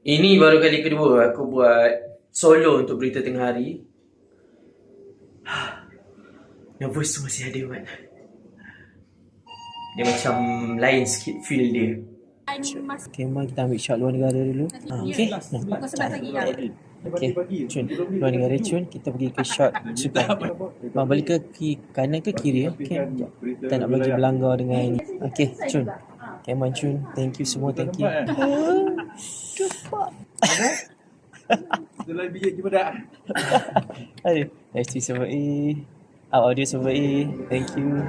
Ini baru kali kedua aku buat solo untuk berita tengah hari. Nervous tu masih ada, Mat. Dia macam lain sikit feel dia. Okay, mari kita ambil shot luar negara dulu. Okay, nampak? Okay, Cun. Luar negara, Cun. Kita pergi ke shot sukan. Balik ke kanan ke kiri? Okay. Kita nak bagi belanggar dengan ini. Okay, Cun. Keman, Cun. Thank you semua, thank you. Dalam biji kepada. Aduh, ST server A. Audio server A. Thank you.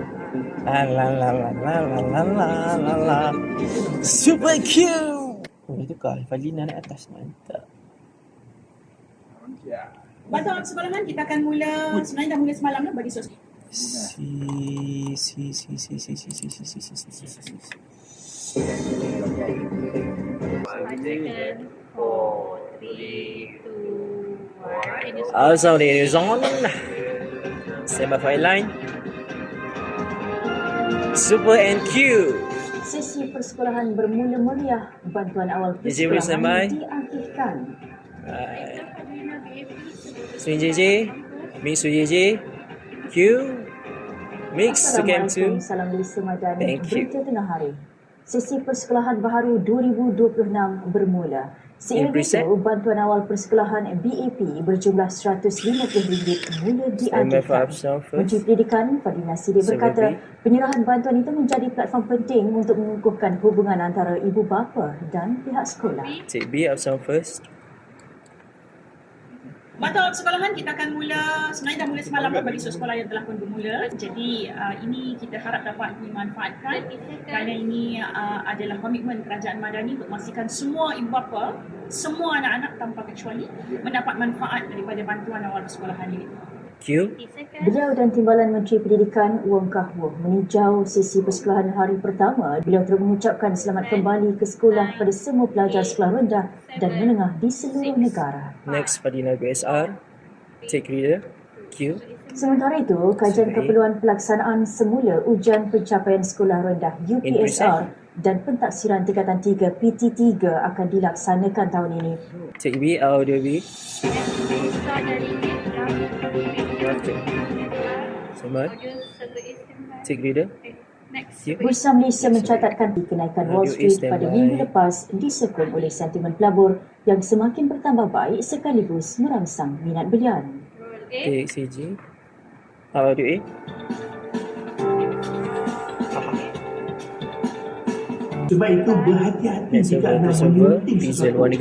La la la la la la la la la. Super cute. Oh, itu kah Falina naik atas, mantap. Bantuan sekolahan kita akan mula, sebenarnya dah mula semalam dah bagi sos. Also, it is on. Semi line. Super and cute. Sesi persekolahan bermula meriah. Bantuan awal persekolahan diaktifkan. Swing JJ, mix with JJ, Q, mix to Cam 2. Salam Lisa Madani. Thank you. Berita tengah hari. Sesi persekolahan baharu 2026 bermula. Seiring itu, bantuan awal persekolahan BAP berjumlah RM150 mula diaktifkan. Menteri Pendidikan Fadlina Sidik berkata, penyerahan bantuan itu menjadi platform penting untuk mengukuhkan hubungan antara ibu bapa dan pihak sekolah. Take B up sound first. Bantuan sekolahan kita akan mula, sebenarnya dah mula semalam dah bagi sekolah yang telah pun bermula. Jadi ini kita harap dapat dimanfaatkan kerana ini adalah komitmen Kerajaan Madani untuk memastikan semua ibu bapa, semua anak-anak tanpa kecuali mendapat manfaat daripada bantuan awal persekolahan ini. Q. Beliau dan Timbalan Menteri Pendidikan Wong Kah Woh meninjau sesi persekolahan hari pertama. Beliau terus mengucapkan selamat kembali ke sekolah kepada semua pelajar sekolah rendah dan menengah di seluruh negara. Next, Fadina BSR. Take reader. Q. Sementara itu, kajian keperluan pelaksanaan semula ujian pencapaian sekolah rendah UPSR dan pentaksiran tingkatan 3 PT3 akan dilaksanakan tahun ini. Take B, audio B. Okay. Semua. Take reader. Bursa Malaysia mencatatkan kenaikan Wall Street pada minggu lepas disokong oleh sentimen pelabur yang semakin bertambah baik sekaligus merangsang minat belian. Take CG. Audio A. Sebab itu berhati-hati jika anda menyunting sesuatu.